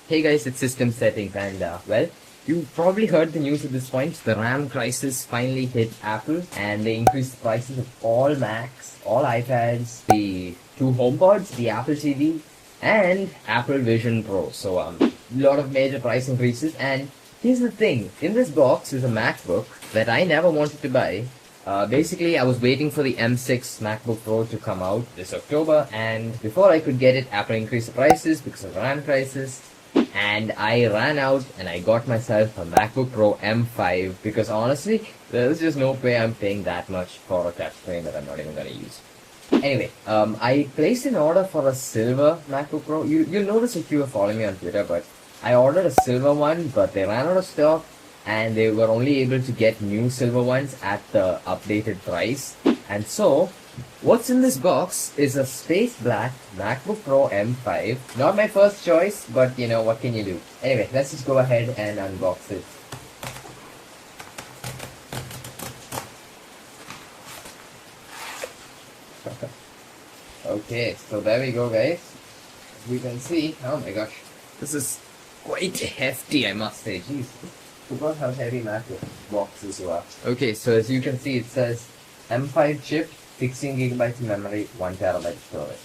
Hey guys, it's System Settings and well, you probably heard the news at this point. The RAM crisis finally hit Apple and they increased the prices of all Macs, all iPads, the two HomePods, the Apple TV and Apple Vision Pro. So a lot of major price increases, and here's the thing. In this box is a MacBook that I never wanted to buy. Basically, I was waiting for the M6 MacBook Pro to come out this October, and before I could get it, Apple increased the prices because of RAM crisis. And I ran out and I got myself a MacBook Pro M5 because honestly, there's just no way I'm paying that much for a touchscreen that I'm not even gonna use. Anyway, I placed an order for a silver MacBook Pro. You'll notice if you were following me on Twitter, but I ordered a silver one, but they ran out of stock and they were only able to get new silver ones at the updated price. And so, what's in this box is a space black MacBook Pro M5. Not my first choice, but you know, what can you do? Anyway, let's just go ahead and unbox it. Okay, so there we go guys. As you can see, oh my gosh, this is quite hefty, I must say. Jeez, forgot how heavy MacBook boxes were. Okay, so as you can see, it says M5 chip, 16 gigabytes of memory, 1 terabyte storage.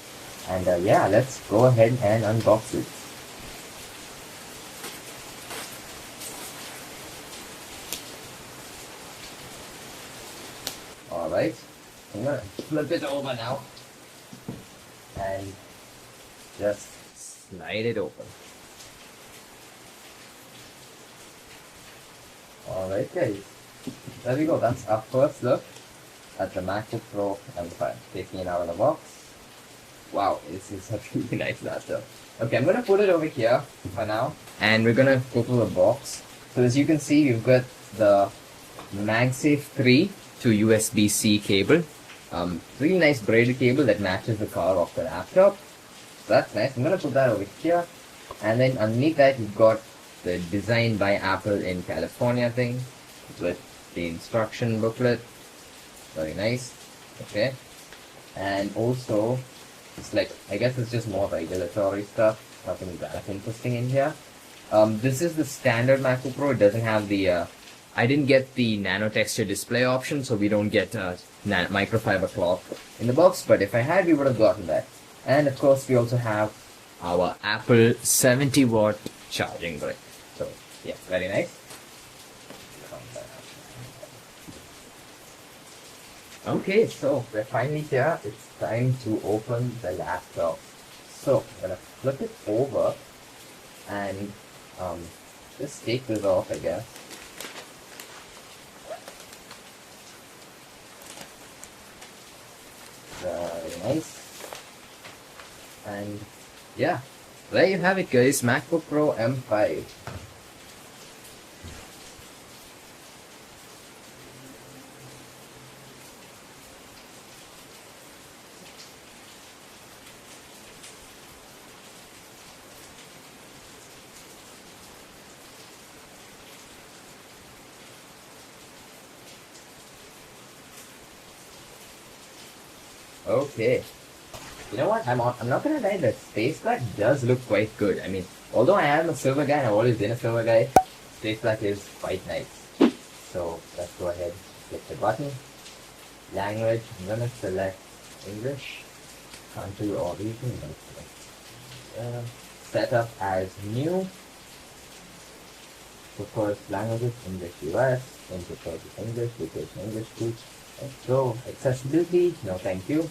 And yeah, let's go ahead and unbox it. Alright, I'm gonna flip it over now and just slide it open. Alright guys, there we go. That's our first look at the MacBook Pro M5. Taking it out of the box. Wow, this is a really nice laptop. Okay, I'm gonna put it over here for now, and we're gonna go through the box. So as you can see, you've got the MagSafe 3 to USB-C cable. Really nice braided cable that matches the color of the laptop. So that's nice. I'm gonna put that over here, and then underneath that you've got the Design by Apple in California thing with the instruction booklet. Very nice. Okay, and also it's like, I guess it's just more regulatory stuff, nothing that interesting in here. This is the standard MacBook Pro. It doesn't have the I didn't get the nano texture display option, so we don't get microfiber cloth in the box, but if I had, we would have gotten that. And of course we also have our Apple 70-watt charging brick. So yeah, very nice. Okay, so we're finally here. It's time to open the laptop. So I'm gonna flip it over and just take this off, I guess. Very nice. And yeah, there you have it guys, MacBook Pro M5. Okay, you know what? I'm not gonna lie. The space black does look quite good. I mean, although I am a silver guy, and I've always been a silver guy, space black is quite nice. So let's go ahead, click the button. Language, I'm gonna select English. Country or region, I'm gonna select setup as new. Preferred languages, English US, interpret English, location English too. Let's go. Accessibility, no thank you.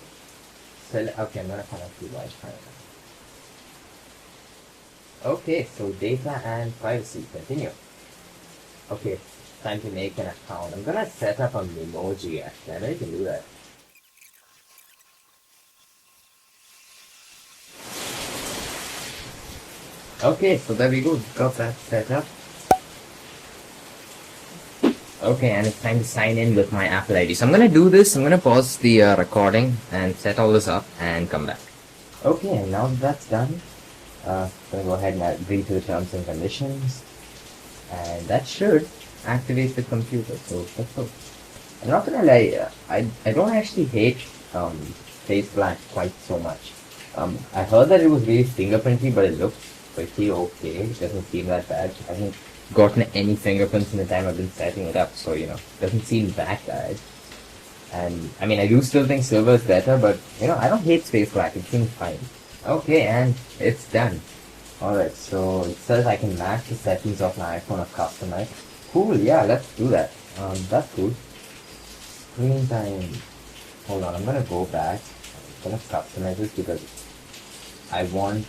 Okay, I'm gonna connect to Wi-Fi now. Okay, so data and privacy, continue. Okay, time to make an account. I'm gonna set up a Memoji actually. I know you can do that. Okay, so there we go. Got that set up. Okay, and it's time to sign in with my Apple ID. So I'm gonna do this. I'm gonna pause the recording and set all this up and come back. Okay, and now that that's done, I'm gonna go ahead and agree to the terms and conditions, and that should activate the computer. So let's go. I'm not gonna lie, I don't actually hate face black quite so much. I heard that it was really fingerprinty, but it looked pretty okay. It doesn't seem that bad. I haven't gotten any fingerprints in the time I've been setting it up, so it doesn't seem that bad. And I mean, I do still think silver is better, but I don't hate space black. It seems fine. Okay, and it's done. Alright, so it says I can match the settings of my iPhone or customize. Cool, yeah, let's do that. That's cool. Screen time. Hold on, I'm gonna go back. I'm gonna customize this because I want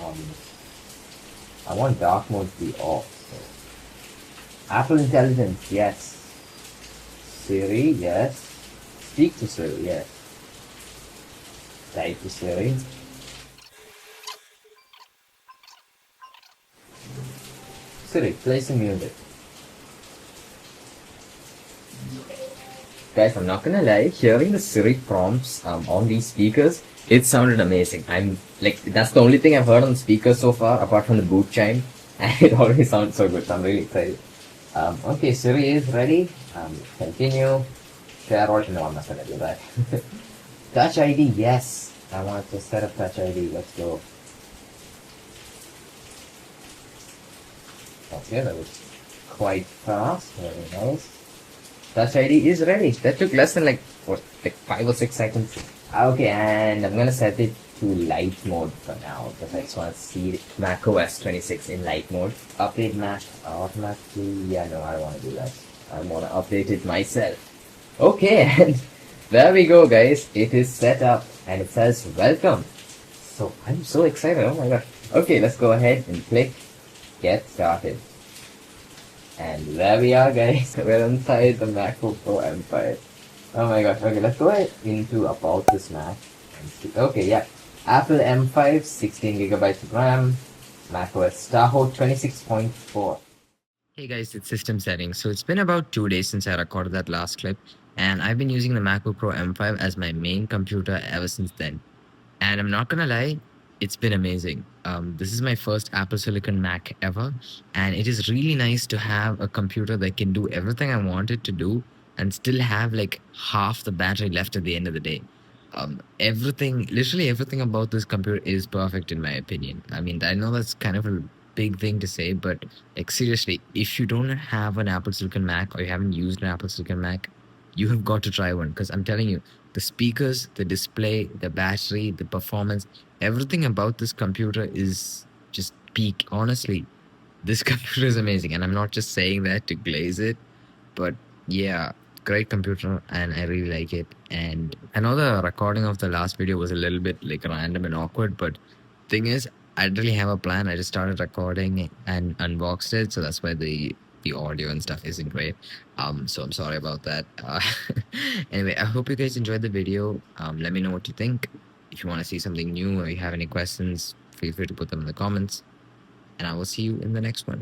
um I want dark mode to be off. So. Apple Intelligence, yes. Siri, yes. Speak to Siri, yes. Type to Siri. Siri, play some music. Guys, I'm not gonna lie, hearing the Siri prompts on these speakers, it sounded amazing. I'm like, that's the only thing I've heard on the speakers so far, apart from the boot chime, and it always sounds so good, so I'm really excited. Okay, Siri is ready. Continue. Share all. No, I'm not gonna do that. Touch ID, yes. I want to set up Touch ID. Let's go. Okay, that was quite fast. Very nice. Touch ID is ready. That took less than like 5 or 6 seconds. Okay, and I'm gonna set it to light mode for now because I just want to see macOS 26 in light mode. Update Mac automatically. Yeah, no, I don't want to do that. I want to update it myself. Okay, and there we go, guys. It is set up and it says welcome. So I'm so excited. Oh my god. Okay, let's go ahead and click get started. And there we are, guys. We're inside the MacBook Pro M5. Oh my gosh. Okay, let's go ahead into about this Mac. Okay, yeah. Apple M5, 16GB of RAM, macOS Tahoe 26.4. Hey guys, it's system settings. So it's been about 2 days since I recorded that last clip, and I've been using the MacBook Pro M5 as my main computer ever since then. And I'm not gonna lie, it's been amazing. This is my first Apple Silicon Mac ever, and it is really nice to have a computer that can do everything I want it to do and still have like half the battery left at the end of the day. Literally everything about this computer is perfect in my opinion. I mean, I know that's kind of a big thing to say, but like seriously, if you don't have an Apple Silicon Mac or you haven't used an Apple Silicon Mac, you have got to try one because I'm telling you, the speakers, the display, the battery, the performance, everything about this computer is just peak. Honestly, this computer is amazing, and I'm not just saying that to glaze it, but yeah, great computer, and I really like it. And I know the recording of the last video was a little bit like random and awkward, but thing is, I didn't really have a plan. I just started recording and unboxed it, so that's why the audio and stuff isn't great. So I'm sorry about that. Anyway, I hope you guys enjoyed the video. Let me know what you think. If you want to see something new or you have any questions, feel free to put them in the comments. And I will see you in the next one.